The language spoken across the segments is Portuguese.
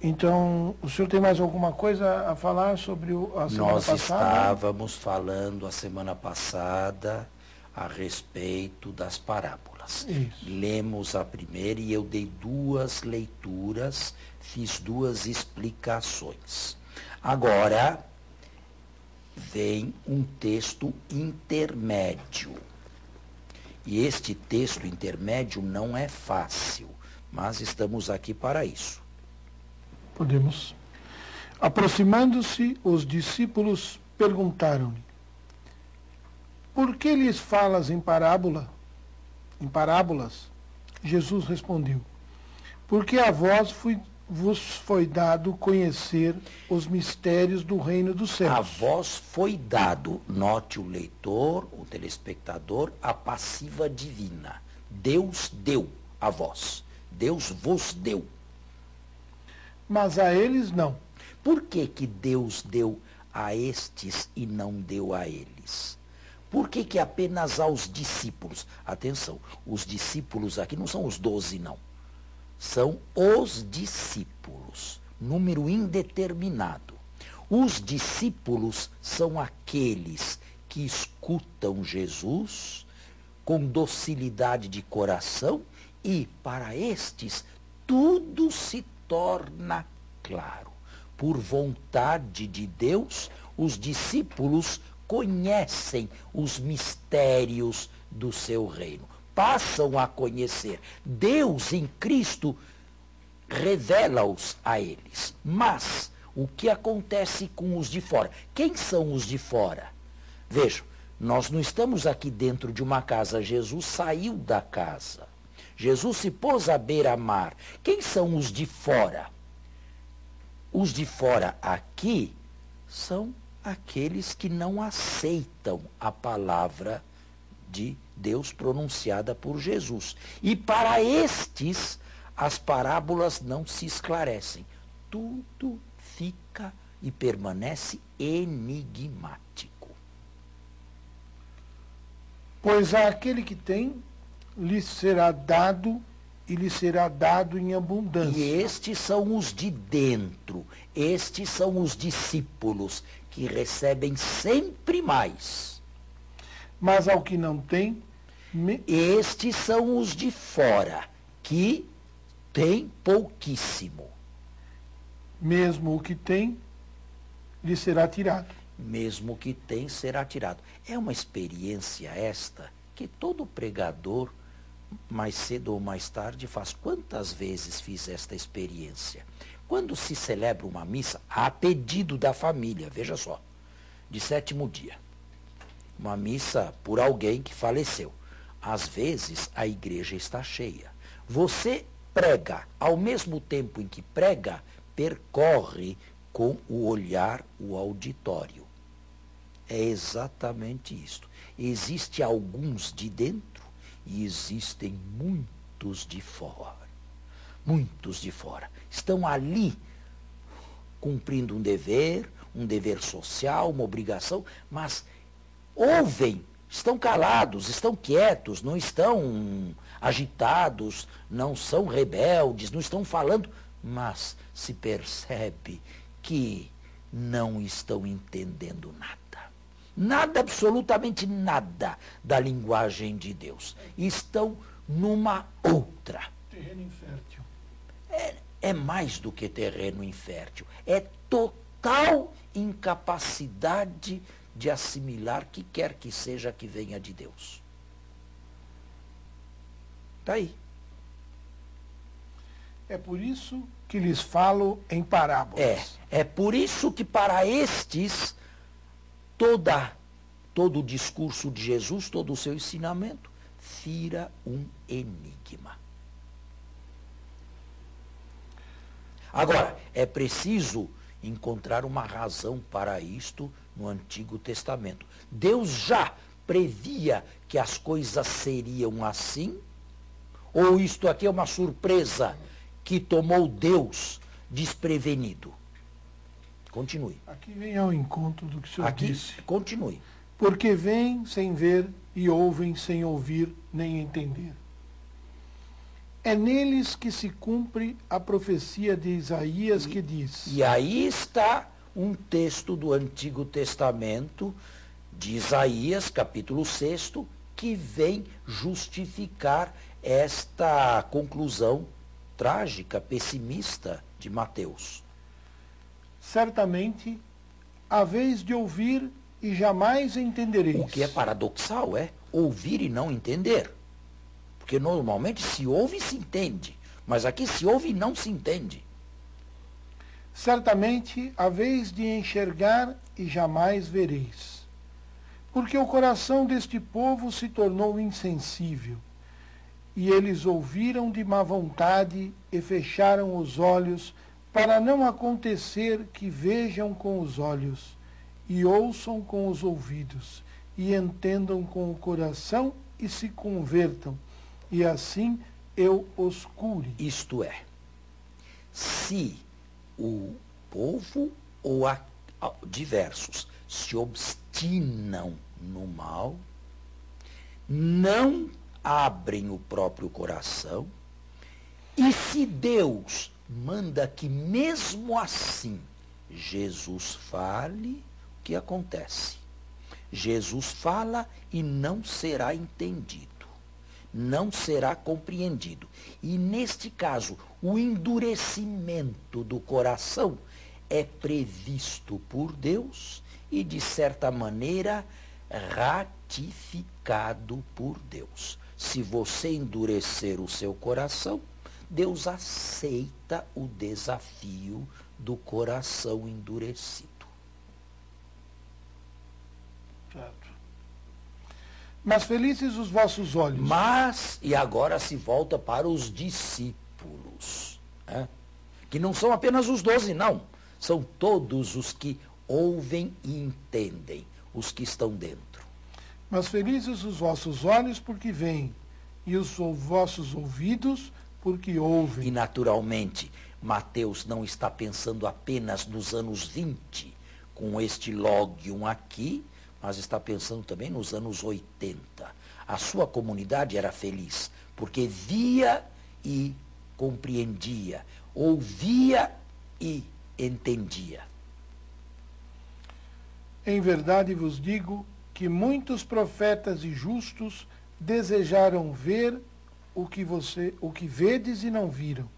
Então, o senhor tem mais alguma coisa a falar sobre a semana Nós passada? estávamos falando a semana passada a respeito das parábolas. Isso. Lemos a primeira e eu dei 2 leituras, fiz 2 explicações. Agora vem um texto intermédio. E este texto intermédio não é fácil, mas estamos aqui para isso. Podemos. Aproximando-se, os discípulos perguntaram-lhe: por que lhes falas em parábolas? Jesus respondeu: porque a vos foi dado conhecer os mistérios do reino dos céus. A vós foi dado, note o leitor, o telespectador, a passiva divina. Deus deu a vós. Deus vos deu. Mas a eles não. Por que que Deus deu a estes e não deu a eles? Por que que apenas aos discípulos? Atenção, os discípulos aqui não são os 12, não. São os discípulos, número indeterminado. Os discípulos são aqueles que escutam Jesus com docilidade de coração e, para estes, tudo se torna claro. Por vontade de Deus, os discípulos conhecem os mistérios do seu reino. Passam a conhecer. Deus em Cristo revela-os a eles. Mas o que acontece com os de fora? Quem são os de fora? Vejam, nós não estamos aqui dentro de uma casa. Jesus saiu da casa. Jesus se pôs à beira-mar. Quem são os de fora? Os de fora aqui são aqueles que não aceitam a palavra de Deus pronunciada por Jesus. E para estes, as parábolas não se esclarecem. Tudo fica e permanece enigmático. Pois àquele que tem, lhe será dado e lhe será dado em abundância. E estes são os de dentro, estes são os discípulos que recebem sempre mais. Mas ao que não tem, Estes são os de fora, que têm pouquíssimo. mesmo o que tem, lhe será tirado. Mesmo que tem, será tirado. É uma experiência esta que todo pregador, mais cedo ou mais tarde, faz. Quantas vezes fiz esta experiência? Quando se celebra uma missa, a pedido da família, veja só, de 7º dia. Uma missa por alguém que faleceu. Às vezes, a igreja está cheia. Você prega, ao mesmo tempo em que prega, percorre com o olhar o auditório. É exatamente isto. Existem alguns de dentro e existem muitos de fora. Muitos de fora. Estão ali cumprindo um dever social, uma obrigação, mas ouvem, estão calados, estão quietos, não estão agitados, não são rebeldes, não estão falando, mas se percebe que não estão entendendo nada. Nada, absolutamente nada da linguagem de Deus. Estão numa outra. Terreno infértil. É mais do que terreno infértil. É total incapacidade de assimilar que quer que seja que venha de Deus. Está aí. É por isso que lhes falo em parábolas. É por isso que para estes, todo o discurso de Jesus, todo o seu ensinamento, vira um enigma. Agora, é preciso encontrar uma razão para isto no Antigo Testamento. Deus já previa que as coisas seriam assim? Ou isto aqui é uma surpresa que tomou Deus desprevenido? Continue. Aqui vem ao encontro do que o senhor disse. Continue. Porque veem sem ver e ouvem sem ouvir nem entender. É neles que se cumpre a profecia de Isaías que diz: E aí está um texto do Antigo Testamento, de Isaías, capítulo 6, que vem justificar esta conclusão trágica, pessimista de Mateus. certamente, haveis de ouvir e jamais entendereis. O que é paradoxal, é ouvir e não entender. Porque normalmente se ouve e se entende, mas aqui se ouve e não se entende. Certamente, haveis de enxergar e jamais vereis. Porque o coração deste povo se tornou insensível, e eles ouviram de má vontade e fecharam os olhos, para não acontecer que vejam com os olhos, e ouçam com os ouvidos, e entendam com o coração e se convertam, e assim eu os cure. Isto é, se o povo ou diversos se obstinam no mal, não abrem o próprio coração, e se Deus manda que mesmo assim Jesus fale, o que acontece? Jesus fala e não será entendido, não será compreendido. E neste caso, o endurecimento do coração é previsto por Deus e, de certa maneira, ratificado por Deus. Se você endurecer o seu coração, Deus aceita o desafio do coração endurecido. Certo. Mas felizes os vossos olhos. Mas, e agora se volta para os discípulos, né? Que não são apenas os 12, não. São todos os que ouvem e entendem, os que estão dentro. Mas felizes os vossos olhos porque veem, e os vossos ouvidos porque ouvem. E, naturalmente, Mateus não está pensando apenas nos anos 20, com este logium aqui, mas está pensando também nos anos 80. A sua comunidade era feliz, porque via e compreendia, ouvia e entendia. Em verdade vos digo que muitos profetas e justos desejaram ver o que vedes e não viram,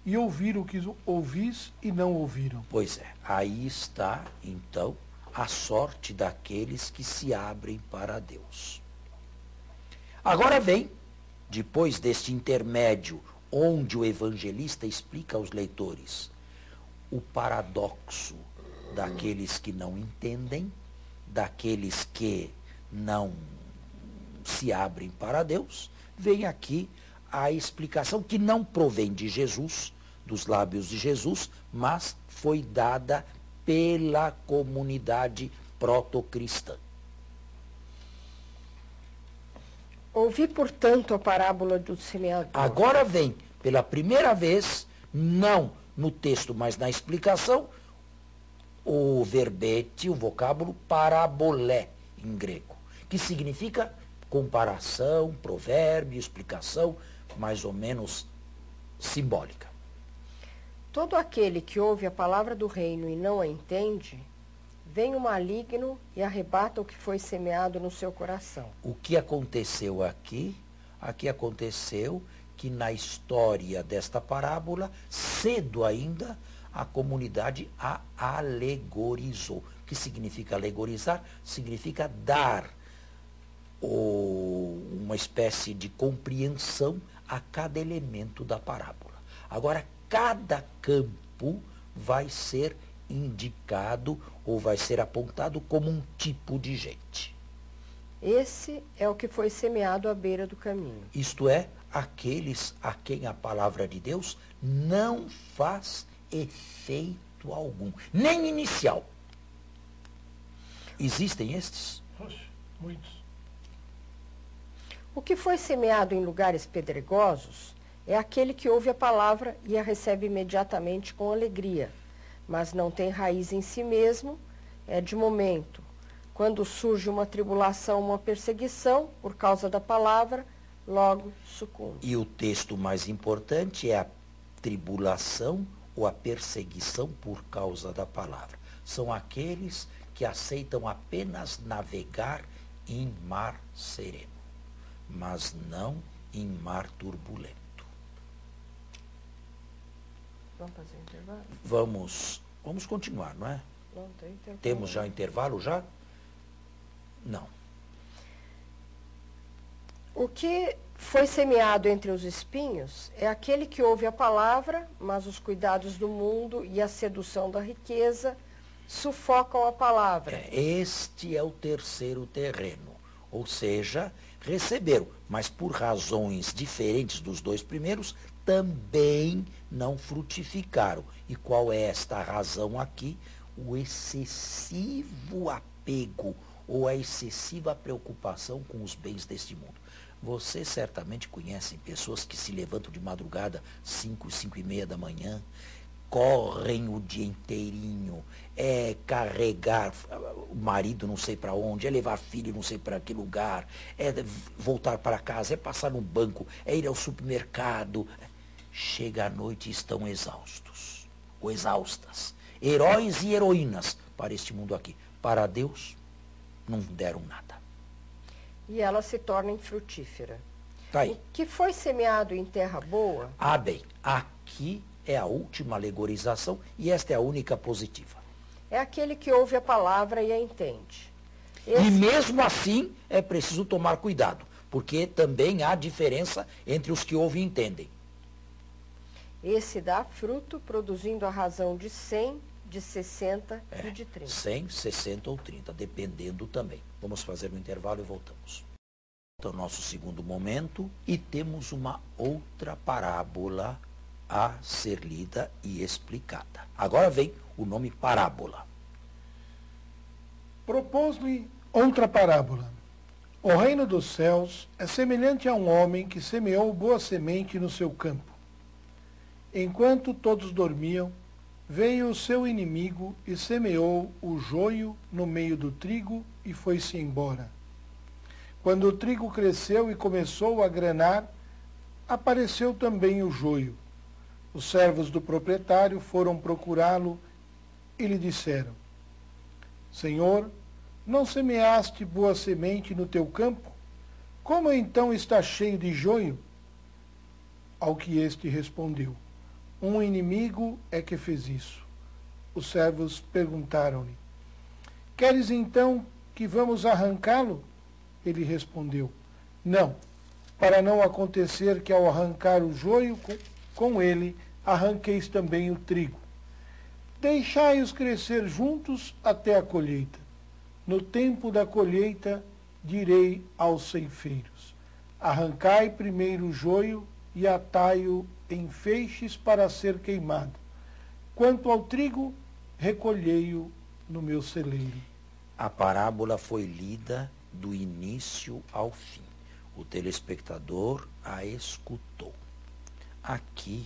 e ouvir o que ouvis e não ouviram. Pois é, aí está, então, a sorte daqueles que se abrem para Deus. Agora vem, depois deste intermédio, onde o evangelista explica aos leitores o paradoxo daqueles que não entendem, daqueles que não se abrem para Deus, vem aqui a explicação que não provém de Jesus, dos lábios de Jesus, mas foi dada pela comunidade protocristã. Ouvi, portanto, a parábola do semeador. Agora vem, pela primeira vez, não no texto, mas na explicação, o verbete, o vocábulo parabolé em grego, que significa comparação, provérbio, explicação, mais ou menos simbólica. Todo aquele que ouve a palavra do reino e não a entende, vem o maligno e arrebata o que foi semeado no seu coração. O que aconteceu aqui? Aqui aconteceu que na história desta parábola, cedo ainda, a comunidade a alegorizou. O que significa alegorizar? Significa dar uma espécie de compreensão a cada elemento da parábola. Agora, cada campo vai ser indicado ou vai ser apontado como um tipo de gente. Esse é o que foi semeado à beira do caminho. Isto é, aqueles a quem a palavra de Deus não faz efeito algum, nem inicial. Existem estes? Oxe, muitos. O que foi semeado em lugares pedregosos é aquele que ouve a palavra e a recebe imediatamente com alegria, mas não tem raiz em si mesmo, é de momento. Quando surge uma tribulação, uma perseguição, por causa da palavra, logo sucumbe. E o texto mais importante é a tribulação ou a perseguição por causa da palavra. São aqueles que aceitam apenas navegar em mar sereno, mas não em mar turbulento. Vamos fazer um intervalo? Vamos continuar, não é? Não tem intervalo. Temos já intervalo já? Não. O que foi semeado entre os espinhos é aquele que ouve a palavra, mas os cuidados do mundo e a sedução da riqueza sufocam a palavra. Este é o terceiro terreno, ou seja, receberam, mas por razões diferentes dos dois primeiros, também não frutificaram. E qual é esta razão aqui? O excessivo apego ou a excessiva preocupação com os bens deste mundo. Você certamente conhece pessoas que se levantam de madrugada, 5h, 5h30 da manhã, correm o dia inteirinho, carregar o marido não sei para onde, levar filho não sei para que lugar, voltar para casa, passar no banco, ir ao supermercado. Chega à noite e estão exaustos, ou exaustas. Heróis e heroínas para este mundo aqui. Para Deus, não deram nada. E ela se torna infrutífera. Tá aí. O que foi semeado em terra boa? Ah, bem, aqui é a última alegorização e esta é a única positiva. É aquele que ouve a palavra e a entende. E mesmo assim é preciso tomar cuidado, porque também há diferença entre os que ouvem e entendem. Esse dá fruto, produzindo a razão de 100, de 60 e de 30. 100, 60 ou 30, dependendo também. Vamos fazer um intervalo e voltamos. Então, nosso segundo momento, e temos uma outra parábola a ser lida e explicada. Agora vem o nome parábola. Propôs-lhe outra parábola. O reino dos céus é semelhante a um homem que semeou boa semente no seu campo. Enquanto todos dormiam, veio o seu inimigo e semeou o joio no meio do trigo e foi-se embora. Quando o trigo cresceu e começou a granar, apareceu também o joio. Os servos do proprietário foram procurá-lo e lhe disseram: Senhor, não semeaste boa semente no teu campo? Como então está cheio de joio? Ao que este respondeu: Um inimigo é que fez isso. Os servos perguntaram-lhe: Queres então que vamos arrancá-lo? Ele respondeu: Não, para não acontecer que ao arrancar o joio com ele, arranqueis também o trigo. Deixai-os crescer juntos até a colheita. No tempo da colheita, direi aos ceifeiros: Arrancai primeiro o joio e atai-o em feixes para ser queimado. Quanto ao trigo, recolhei-o no meu celeiro. A parábola foi lida do início ao fim. O telespectador a escutou. Aqui,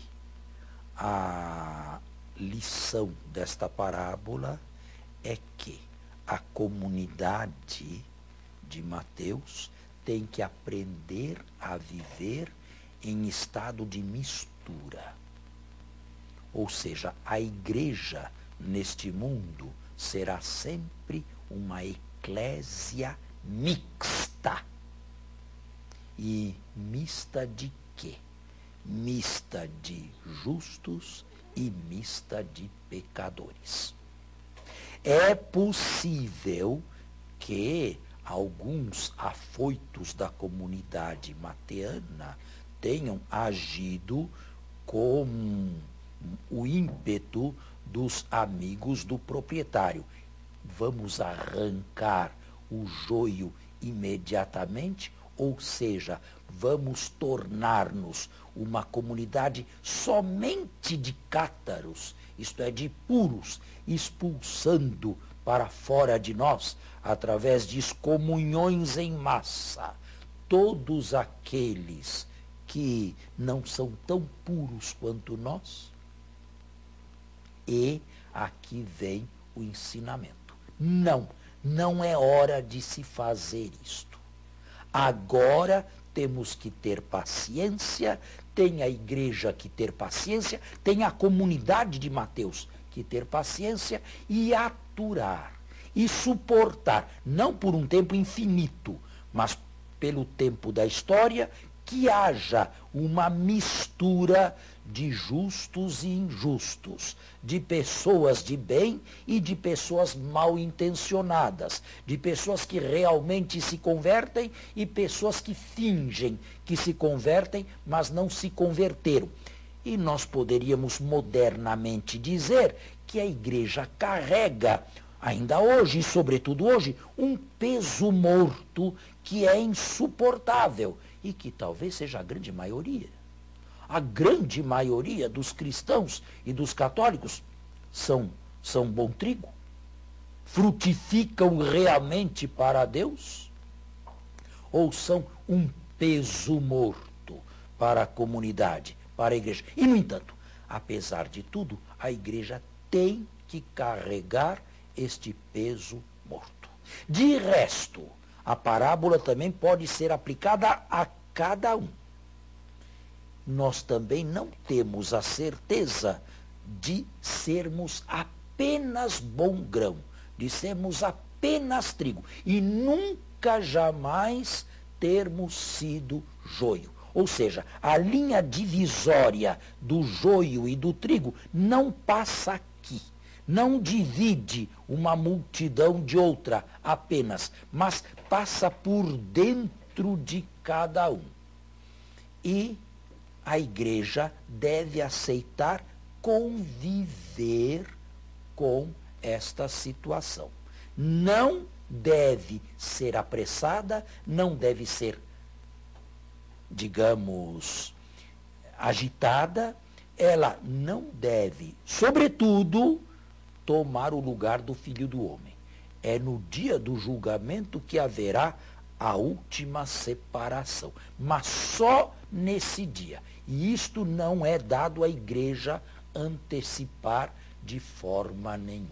a lição desta parábola é que a comunidade de Mateus tem que aprender a viver em estado de mistura. Ou seja, a igreja neste mundo será sempre uma eclésia mixta. E mista de quê? Mista de justos e mista de pecadores. É possível que alguns afoitos da comunidade mateana tenham agido com o ímpeto dos amigos do proprietário. Vamos arrancar o joio imediatamente, ou seja, vamos tornar-nos uma comunidade somente de cátaros, isto é, de puros, expulsando para fora de nós, através de excomunhões em massa, todos aqueles que não são tão puros quanto nós. E aqui vem o ensinamento. Não é hora de se fazer isto. Agora temos que ter paciência, tem a igreja que ter paciência, tem a comunidade de Mateus que ter paciência e aturar e suportar, não por um tempo infinito, mas pelo tempo da história, que haja uma mistura de justos e injustos, de pessoas de bem e de pessoas mal intencionadas, de pessoas que realmente se convertem e pessoas que fingem que se convertem, mas não se converteram. E nós poderíamos modernamente dizer que a igreja carrega, ainda hoje e sobretudo hoje, um peso morto que é insuportável e que talvez seja a grande maioria. A grande maioria dos cristãos e dos católicos são bom trigo? Frutificam realmente para Deus? Ou são um peso morto para a comunidade, para a igreja? E, no entanto, apesar de tudo, a igreja tem que carregar este peso morto. De resto, a parábola também pode ser aplicada a cada um. Nós também não temos a certeza de sermos apenas bom grão, de sermos apenas trigo, e nunca jamais termos sido joio. Ou seja, a linha divisória do joio e do trigo não passa aqui. Não divide uma multidão de outra apenas, mas passa por dentro de cada um. E a igreja deve aceitar conviver com esta situação. Não deve ser apressada, não deve ser, digamos, agitada, ela não deve, sobretudo, tomar o lugar do Filho do Homem. É no dia do julgamento que haverá a última separação, mas só nesse dia. E isto não é dado à igreja antecipar de forma nenhuma.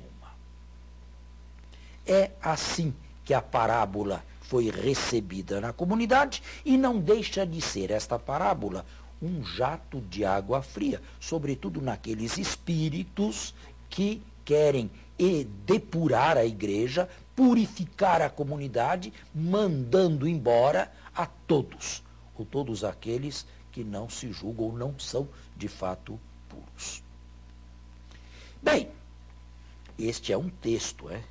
É assim que a parábola foi recebida na comunidade e não deixa de ser esta parábola um jato de água fria, sobretudo naqueles espíritos que querem depurar a igreja, purificar a comunidade, mandando embora a todos, ou todos aqueles que não se julgam ou não são de fato puros. Bem, este é um texto, é?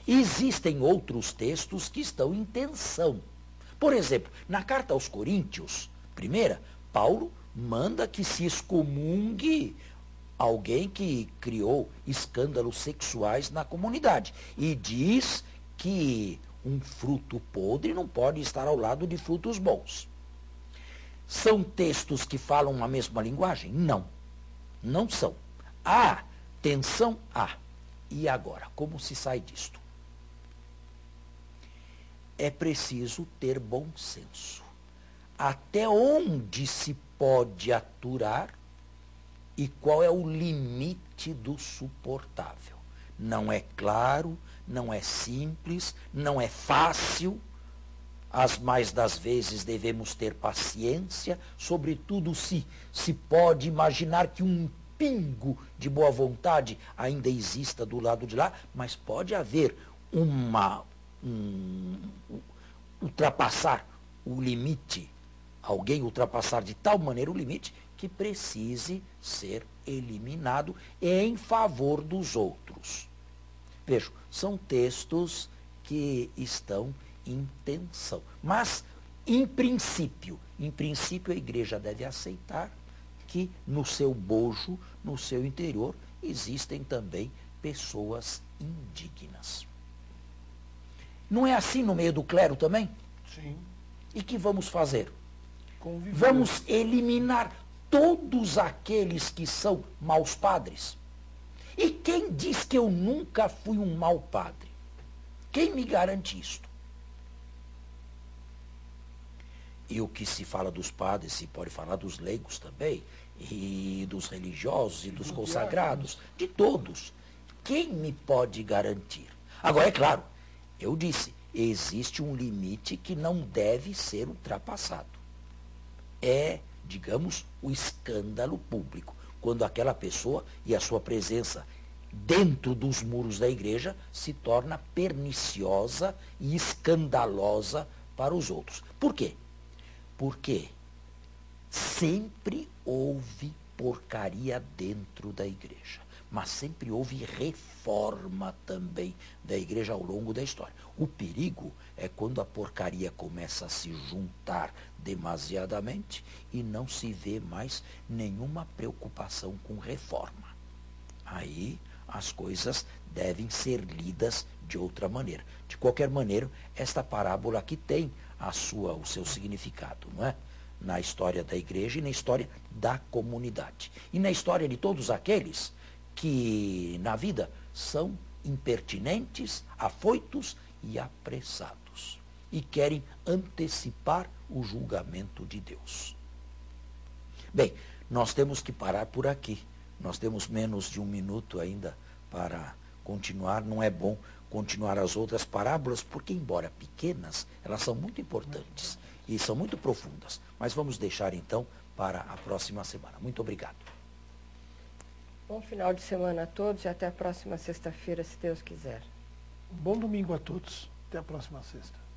Existem outros textos que estão em tensão. Por exemplo, na carta aos Coríntios, primeira, Paulo manda que se excomungue alguém que criou escândalos sexuais na comunidade. E diz que um fruto podre não pode estar ao lado de frutos bons. São textos que falam a mesma linguagem? Não. Não são. Há tensão? Há. E agora, como se sai disto? É preciso ter bom senso. Até onde se pode aturar e qual é o limite do suportável? Não é claro, não é simples, não é fácil. As mais das vezes devemos ter paciência, sobretudo se pode imaginar que um pingo de boa vontade ainda exista do lado de lá, mas pode haver ultrapassar o limite, alguém ultrapassar de tal maneira o limite que precise ser eliminado em favor dos outros. Vejam, são textos que estão em tensão. Mas, em princípio a igreja deve aceitar que no seu bojo, no seu interior, existem também pessoas indignas. Não é assim no meio do clero também? Sim. E que vamos fazer? Conviver. Vamos eliminar todos aqueles que são maus padres? E quem diz que eu nunca fui um mau padre? Quem me garante isto? E o que se fala dos padres, se pode falar dos leigos também, e dos religiosos, e dos consagrados, de todos. Quem me pode garantir? Agora, é claro, eu disse, existe um limite que não deve ser ultrapassado. É, digamos, o escândalo público, quando aquela pessoa e a sua presença dentro dos muros da igreja se torna perniciosa e escandalosa para os outros. Por quê? Porque sempre houve porcaria dentro da igreja, mas sempre houve reforma também da igreja ao longo da história. O perigo é quando a porcaria começa a se juntar demasiadamente e não se vê mais nenhuma preocupação com reforma. Aí as coisas devem ser lidas de outra maneira. De qualquer maneira, esta parábola aqui tem o seu significado, não é? Na história da igreja e na história da comunidade. E na história de todos aqueles que na vida são impertinentes, afoitos e apressados. E querem antecipar o julgamento de Deus. Bem, nós temos que parar por aqui. Nós temos menos de 1 minuto ainda para continuar. Não é bom continuar as outras parábolas, porque, embora pequenas, elas são muito importantes e são muito profundas. Mas vamos deixar, então, para a próxima semana. Muito obrigado. Bom final de semana a todos e até a próxima sexta-feira, se Deus quiser. Bom domingo a todos. Até a próxima sexta.